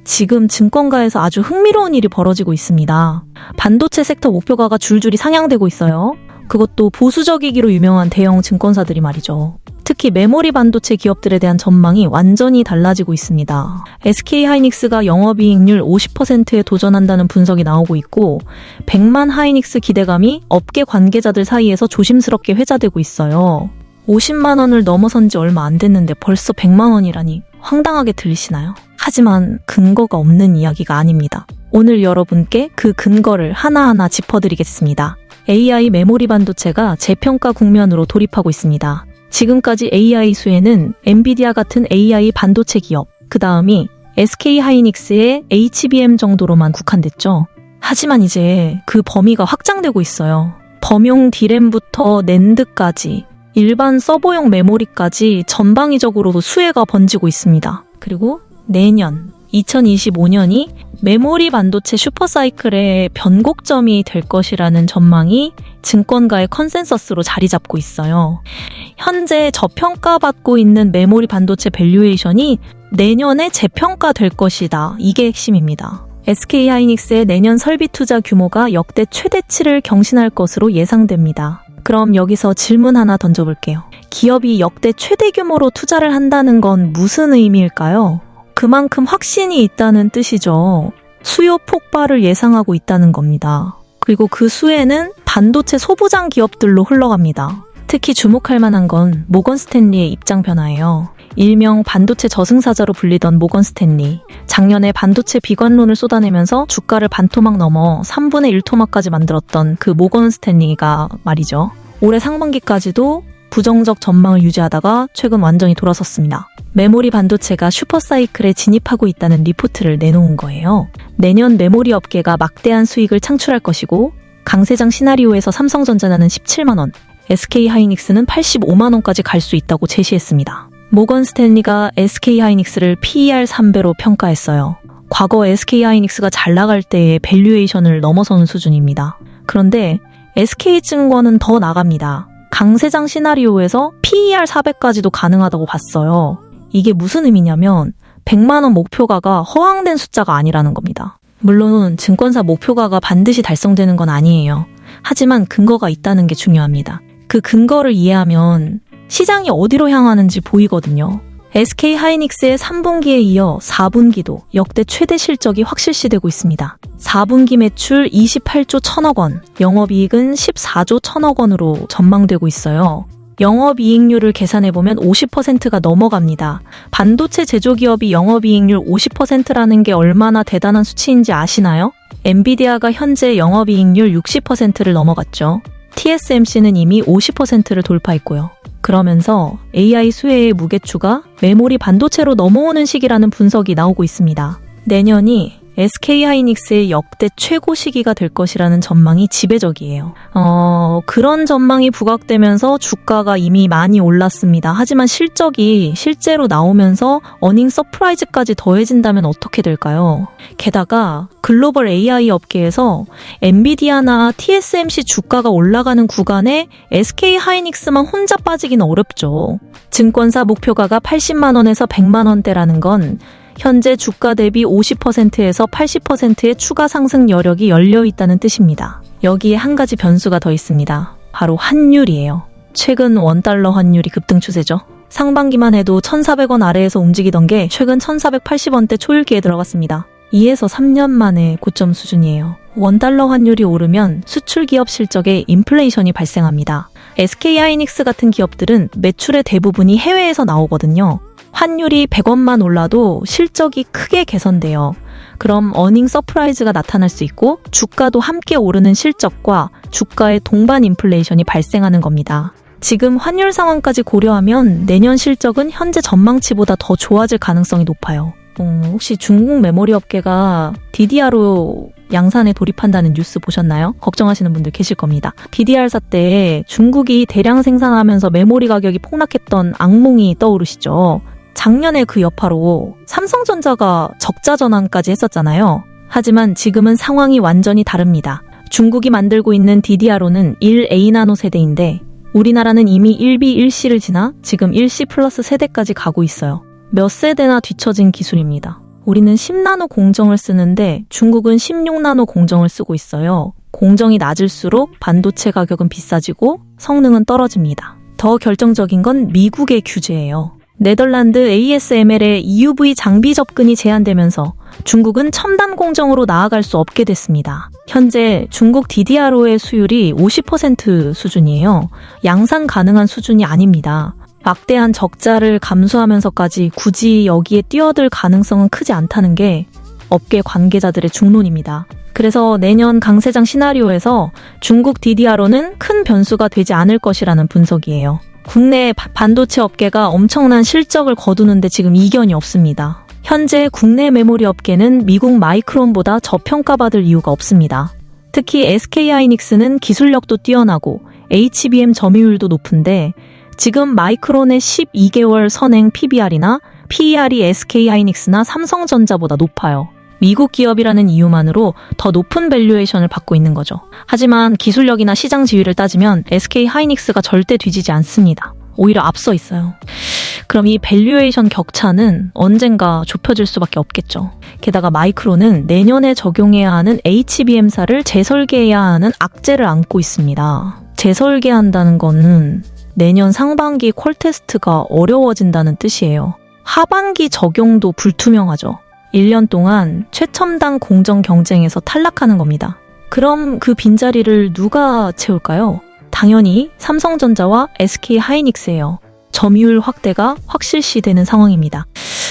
지금 증권가에서 아주 흥미로운 일이 벌어지고 있습니다. 반도체 섹터 목표가가 줄줄이 상향되고 있어요. 그것도 보수적이기로 유명한 대형 증권사들이 말이죠. 특히 메모리 반도체 기업들에 대한 전망이 완전히 달라지고 있습니다. SK하이닉스가 영업이익률 50%에 도전한다는 분석이 나오고 있고 100만 하이닉스 기대감이 업계 관계자들 사이에서 조심스럽게 회자되고 있어요. 50만 원을 넘어선 지 얼마 안 됐는데 벌써 100만 원이라니 황당하게 들리시나요? 하지만 근거가 없는 이야기가 아닙니다. 오늘 여러분께 그 근거를 하나하나 짚어드리겠습니다. AI 메모리 반도체가 재평가 국면으로 돌입하고 있습니다. 지금까지 AI 수혜는 엔비디아 같은 AI 반도체 기업, 그 다음이 SK하이닉스의 HBM 정도로만 국한됐죠. 하지만 이제 그 범위가 확장되고 있어요. 범용 D램부터 낸드까지, 일반 서버용 메모리까지 전방위적으로도 수혜가 번지고 있습니다. 그리고 내년 2025년이 메모리 반도체 슈퍼사이클의 변곡점이 될 것이라는 전망이 증권가의 컨센서스로 자리 잡고 있어요. 현재 저평가받고 있는 메모리 반도체 밸류에이션이 내년에 재평가될 것이다. 이게 핵심입니다. SK하이닉스의 내년 설비 투자 규모가 역대 최대치를 경신할 것으로 예상됩니다. 그럼 여기서 질문 하나 던져볼게요. 기업이 역대 최대 규모로 투자를 한다는 건 무슨 의미일까요? 그만큼 확신이 있다는 뜻이죠. 수요 폭발을 예상하고 있다는 겁니다. 그리고 그 수혜는 반도체 소부장 기업들로 흘러갑니다. 특히 주목할 만한 건 모건 스탠리의 입장 변화예요. 일명 반도체 저승사자로 불리던 모건 스탠리. 작년에 반도체 비관론을 쏟아내면서 주가를 반토막 넘어 3분의 1토막까지 만들었던 그 모건 스탠리가 말이죠. 올해 상반기까지도 부정적 전망을 유지하다가 최근 완전히 돌아섰습니다. 메모리 반도체가 슈퍼사이클에 진입하고 있다는 리포트를 내놓은 거예요. 내년 메모리 업계가 막대한 수익을 창출할 것이고 강세장 시나리오에서 삼성전자는 17만 원, SK하이닉스는 85만 원까지 갈 수 있다고 제시했습니다. 모건 스탠리가 SK하이닉스를 PER 3배로 평가했어요. 과거 SK하이닉스가 잘 나갈 때의 밸류에이션을 넘어서는 수준입니다. 그런데 SK증권은 더 나갑니다. 강세장 시나리오에서 PER 4배까지도 가능하다고 봤어요. 이게 무슨 의미냐면 100만 원 목표가가 허황된 숫자가 아니라는 겁니다. 물론 증권사 목표가가 반드시 달성되는 건 아니에요. 하지만 근거가 있다는 게 중요합니다. 그 근거를 이해하면 시장이 어디로 향하는지 보이거든요. SK하이닉스의 3분기에 이어 4분기도 역대 최대 실적이 확실시되고 있습니다. 4분기 매출 28조 1천억 원, 영업이익은 14조 1천억 원으로 전망되고 있어요. 영업이익률을 계산해보면 50%가 넘어갑니다. 반도체 제조기업이 영업이익률 50%라는 게 얼마나 대단한 수치인지 아시나요? 엔비디아가 현재 영업이익률 60%를 넘어갔죠. TSMC는 이미 50%를 돌파했고요. 그러면서 AI 수혜의 무게추가 메모리 반도체로 넘어오는 시기라는 분석이 나오고 있습니다. 내년이 SK하이닉스의 역대 최고 시기가 될 것이라는 전망이 지배적이에요. 그런 전망이 부각되면서 주가가 이미 많이 올랐습니다. 하지만 실적이 실제로 나오면서 어닝 서프라이즈까지 더해진다면 어떻게 될까요? 게다가 글로벌 AI 업계에서 엔비디아나 TSMC 주가가 올라가는 구간에 SK하이닉스만 혼자 빠지기는 어렵죠. 증권사 목표가가 80만 원에서 100만 원대라는 건 현재 주가 대비 50%에서 80%의 추가 상승 여력이 열려 있다는 뜻입니다. 여기에 한 가지 변수가 더 있습니다. 바로 환율이에요. 최근 원달러 환율이 급등 추세죠. 상반기만 해도 1,400원 아래에서 움직이던 게 최근 1,480원대 초읽기에 들어갔습니다. 2에서 3년 만에 고점 수준이에요. 원달러 환율이 오르면 수출 기업 실적에 인플레이션이 발생합니다. SK하이닉스 같은 기업들은 매출의 대부분이 해외에서 나오거든요. 환율이 100원만 올라도 실적이 크게 개선돼요. 그럼 어닝 서프라이즈가 나타날 수 있고 주가도 함께 오르는 실적과 주가의 동반 인플레이션이 발생하는 겁니다. 지금 환율 상황까지 고려하면 내년 실적은 현재 전망치보다 더 좋아질 가능성이 높아요. 혹시 중국 메모리 업계가 DDR로 양산에 돌입한다는 뉴스 보셨나요? 걱정하시는 분들 계실 겁니다. DDR4 때 중국이 대량 생산하면서 메모리 가격이 폭락했던 악몽이 떠오르시죠? 작년에 그 여파로 삼성전자가 적자 전환까지 했었잖아요. 하지만 지금은 상황이 완전히 다릅니다. 중국이 만들고 있는 DDR로는 1A 나노 세대인데 우리나라는 이미 1B, 1C를 지나 지금 1C 플러스 세대까지 가고 있어요. 몇 세대나 뒤처진 기술입니다. 우리는 10나노 공정을 쓰는데 중국은 16나노 공정을 쓰고 있어요. 공정이 낮을수록 반도체 가격은 비싸지고 성능은 떨어집니다. 더 결정적인 건 미국의 규제예요. 네덜란드 ASML의 EUV 장비 접근이 제한되면서 중국은 첨단 공정으로 나아갈 수 없게 됐습니다. 현재 중국 DDR5의 수율이 50% 수준이에요. 양산 가능한 수준이 아닙니다. 막대한 적자를 감수하면서까지 굳이 여기에 뛰어들 가능성은 크지 않다는 게 업계 관계자들의 중론입니다. 그래서 내년 강세장 시나리오에서 중국 DDR5는 큰 변수가 되지 않을 것이라는 분석이에요. 국내 반도체 업계가 엄청난 실적을 거두는데 지금 이견이 없습니다. 현재 국내 메모리 업계는 미국 마이크론보다 저평가받을 이유가 없습니다. 특히 SK하이닉스는 기술력도 뛰어나고 HBM 점유율도 높은데 지금 마이크론의 12개월 선행 PBR이나 PER이 SK하이닉스나 삼성전자보다 높아요. 미국 기업이라는 이유만으로 더 높은 밸류에이션을 받고 있는 거죠. 하지만 기술력이나 시장 지위를 따지면 SK하이닉스가 절대 뒤지지 않습니다. 오히려 앞서 있어요. 그럼 이 밸류에이션 격차는 언젠가 좁혀질 수밖에 없겠죠. 게다가 마이크론은 내년에 적용해야 하는 HBM사를 재설계해야 하는 악재를 안고 있습니다. 재설계한다는 거는 내년 상반기 퀄 테스트가 어려워진다는 뜻이에요. 하반기 적용도 불투명하죠. 1년 동안 최첨단 공정 경쟁에서 탈락하는 겁니다. 그럼 그 빈자리를 누가 채울까요? 당연히 삼성전자와 SK하이닉스예요. 점유율 확대가 확실시되는 상황입니다.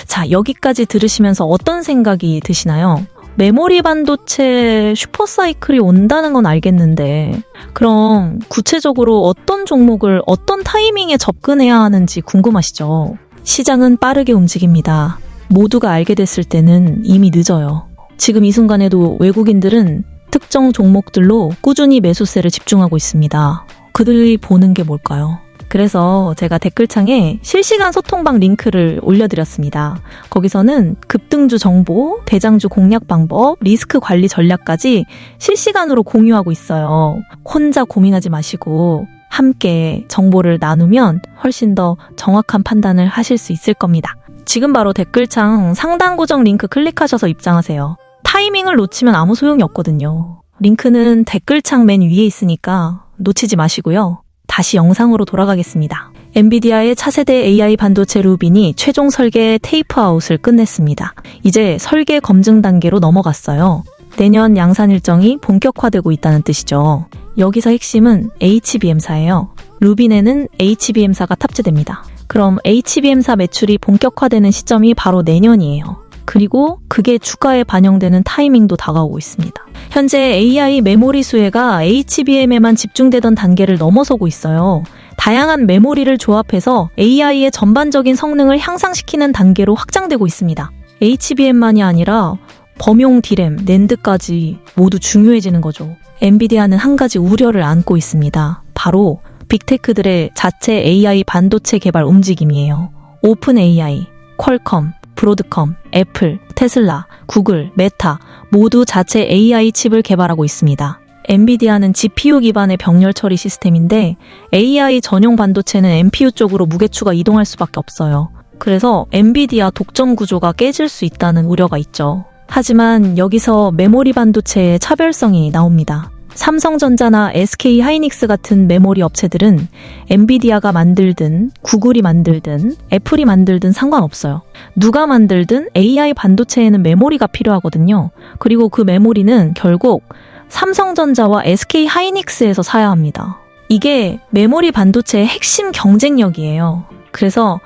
자, 여기까지 들으시면서 어떤 생각이 드시나요? 메모리 반도체 슈퍼사이클이 온다는 건 알겠는데 그럼 구체적으로 어떤 종목을 어떤 타이밍에 접근해야 하는지 궁금하시죠? 시장은 빠르게 움직입니다. 모두가 알게 됐을 때는 이미 늦어요. 지금 이 순간에도 외국인들은 특정 종목들로 꾸준히 매수세를 집중하고 있습니다. 그들이 보는 게 뭘까요? 그래서 제가 댓글창에 실시간 소통방 링크를 올려드렸습니다. 거기서는 급등주 정보, 대장주 공략 방법, 리스크 관리 전략까지 실시간으로 공유하고 있어요. 혼자 고민하지 마시고 함께 정보를 나누면 훨씬 더 정확한 판단을 하실 수 있을 겁니다. 지금 바로 댓글창 상단 고정 링크 클릭하셔서 입장하세요. 타이밍을 놓치면 아무 소용이 없거든요. 링크는 댓글창 맨 위에 있으니까 놓치지 마시고요. 다시 영상으로 돌아가겠습니다. 엔비디아의 차세대 AI 반도체 루빈이 최종 설계 테이프아웃을 끝냈습니다. 이제 설계 검증 단계로 넘어갔어요. 내년 양산 일정이 본격화되고 있다는 뜻이죠. 여기서 핵심은 HBM사예요. 루빈에는 HBM사가 탑재됩니다. 그럼 HBM사 매출이 본격화되는 시점이 바로 내년이에요. 그리고 그게 주가에 반영되는 타이밍도 다가오고 있습니다. 현재 AI 메모리 수혜가 HBM에만 집중되던 단계를 넘어서고 있어요. 다양한 메모리를 조합해서 AI의 전반적인 성능을 향상시키는 단계로 확장되고 있습니다. HBM만이 아니라 범용 디램, 낸드까지 모두 중요해지는 거죠. 엔비디아는 한 가지 우려를 안고 있습니다. 바로 빅테크들의 자체 AI 반도체 개발 움직임이에요. 오픈 AI, 퀄컴, 브로드컴, 애플, 테슬라, 구글, 메타 모두 자체 AI 칩을 개발하고 있습니다. 엔비디아는 GPU 기반의 병렬 처리 시스템인데 AI 전용 반도체는 NPU 쪽으로 무게추가 이동할 수밖에 없어요. 그래서 엔비디아 독점 구조가 깨질 수 있다는 우려가 있죠. 하지만 여기서 메모리 반도체의 차별성이 나옵니다. 삼성전자나 SK하이닉스 같은 메모리 업체들은 엔비디아가 만들든 구글이 만들든 애플이 만들든 상관없어요. 누가 만들든 AI 반도체에는 메모리가 필요하거든요. 그리고 그 메모리는 결국 삼성전자와 SK하이닉스에서 사야 합니다. 이게 메모리 반도체의 핵심 경쟁력이에요. 그래서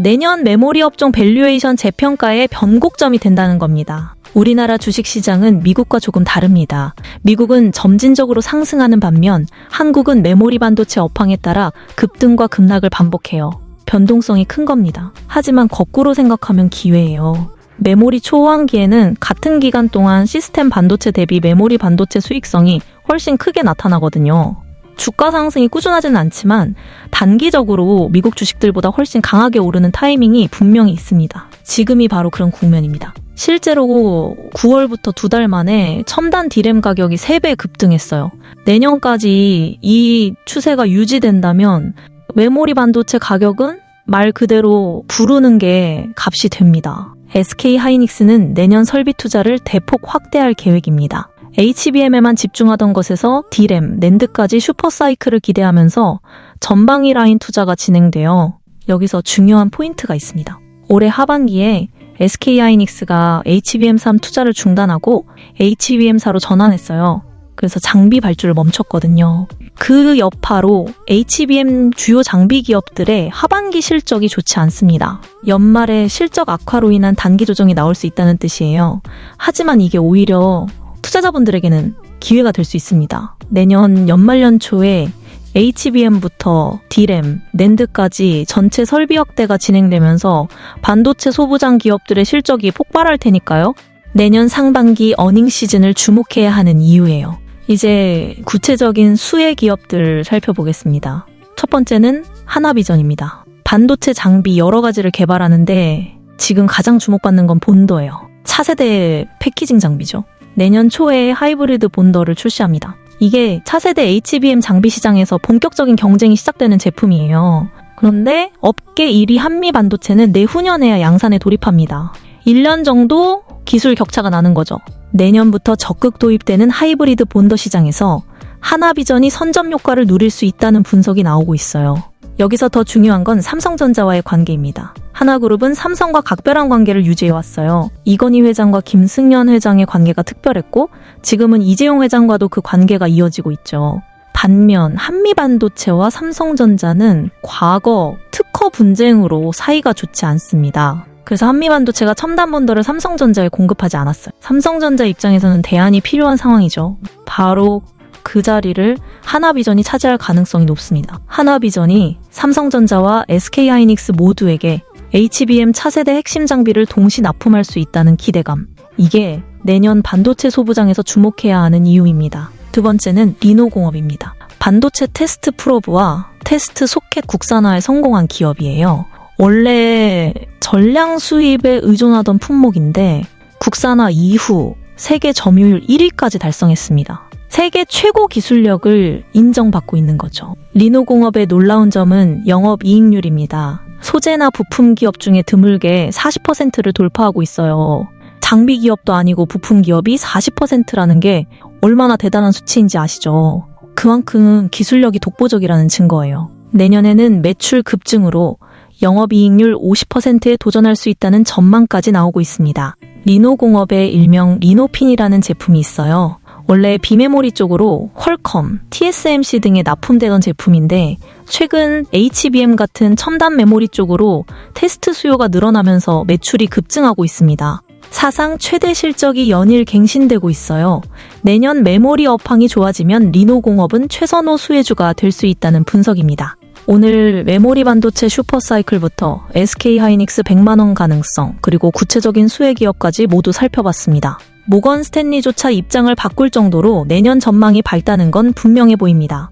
내년 메모리 업종 밸류에이션 재평가의 변곡점이 된다는 겁니다. 우리나라 주식시장은 미국과 조금 다릅니다. 미국은 점진적으로 상승하는 반면 한국은 메모리 반도체 업황에 따라 급등과 급락을 반복해요. 변동성이 큰 겁니다. 하지만 거꾸로 생각하면 기회예요. 메모리 초호황기에는 같은 기간 동안 시스템 반도체 대비 메모리 반도체 수익성이 훨씬 크게 나타나거든요. 주가 상승이 꾸준하지는 않지만 단기적으로 미국 주식들보다 훨씬 강하게 오르는 타이밍이 분명히 있습니다. 지금이 바로 그런 국면입니다. 실제로 9월부터 2달 만에 첨단 디램 가격이 3배 급등했어요. 내년까지 이 추세가 유지된다면 메모리 반도체 가격은 말 그대로 부르는 게 값이 됩니다. SK 하이닉스는 내년 설비 투자를 대폭 확대할 계획입니다. HBM에만 집중하던 것에서 D램, 낸드까지 슈퍼사이클을 기대하면서 전방위 라인 투자가 진행되어 여기서 중요한 포인트가 있습니다. 올해 하반기에 SK하이닉스가 HBM3 투자를 중단하고 HBM4로 전환했어요. 그래서 장비 발주를 멈췄거든요. 그 여파로 HBM 주요 장비 기업들의 하반기 실적이 좋지 않습니다. 연말에 실적 악화로 인한 단기 조정이 나올 수 있다는 뜻이에요. 하지만 이게 오히려 투자자분들에게는 기회가 될 수 있습니다. 내년 연말 연초에 HBM부터 D램, 낸드까지 전체 설비 확대가 진행되면서 반도체 소부장 기업들의 실적이 폭발할 테니까요. 내년 상반기 어닝 시즌을 주목해야 하는 이유예요. 이제 구체적인 수혜 기업들 살펴보겠습니다. 첫 번째는 하나비전입니다. 반도체 장비 여러 가지를 개발하는데 지금 가장 주목받는 건 본더예요. 차세대 패키징 장비죠. 내년 초에 하이브리드 본더를 출시합니다. 이게 차세대 HBM 장비 시장에서 본격적인 경쟁이 시작되는 제품이에요. 그런데 업계 1위 한미반도체는 내후년에야 양산에 돌입합니다. 1년 정도 기술 격차가 나는 거죠. 내년부터 적극 도입되는 하이브리드 본더 시장에서 하나비전이 선점 효과를 누릴 수 있다는 분석이 나오고 있어요. 여기서 더 중요한 건 삼성전자와의 관계입니다. 하나그룹은 삼성과 각별한 관계를 유지해왔어요. 이건희 회장과 김승연 회장의 관계가 특별했고 지금은 이재용 회장과도 그 관계가 이어지고 있죠. 반면 한미반도체와 삼성전자는 과거 특허 분쟁으로 사이가 좋지 않습니다. 그래서 한미반도체가 첨단 본더를 삼성전자에 공급하지 않았어요. 삼성전자 입장에서는 대안이 필요한 상황이죠. 바로 그 자리를 하나비전이 차지할 가능성이 높습니다. 하나비전이 삼성전자와 SK하이닉스 모두에게 HBM 차세대 핵심 장비를 동시 납품할 수 있다는 기대감. 이게 내년 반도체 소부장에서 주목해야 하는 이유입니다. 두 번째는 리노공업입니다. 반도체 테스트 프로브와 테스트 소켓 국산화에 성공한 기업이에요. 원래 전량 수입에 의존하던 품목인데 국산화 이후 세계 점유율 1위까지 달성했습니다. 세계 최고 기술력을 인정받고 있는 거죠. 리노공업의 놀라운 점은 영업이익률입니다. 소재나 부품 기업 중에 드물게 40%를 돌파하고 있어요. 장비 기업도 아니고 부품 기업이 40%라는 게 얼마나 대단한 수치인지 아시죠? 그만큼 기술력이 독보적이라는 증거예요. 내년에는 매출 급증으로 영업이익률 50%에 도전할 수 있다는 전망까지 나오고 있습니다. 리노공업의 일명 리노핀이라는 제품이 있어요. 원래 비메모리 쪽으로 퀄컴, TSMC 등에 납품되던 제품인데 최근 HBM 같은 첨단 메모리 쪽으로 테스트 수요가 늘어나면서 매출이 급증하고 있습니다. 사상 최대 실적이 연일 갱신되고 있어요. 내년 메모리 업황이 좋아지면 리노공업은 최선호 수혜주가 될 수 있다는 분석입니다. 오늘 메모리 반도체 슈퍼사이클부터 SK하이닉스 100만원 가능성, 그리고 구체적인 수혜 기업까지 모두 살펴봤습니다. 모건 스탠리조차 입장을 바꿀 정도로 내년 전망이 밝다는 건 분명해 보입니다.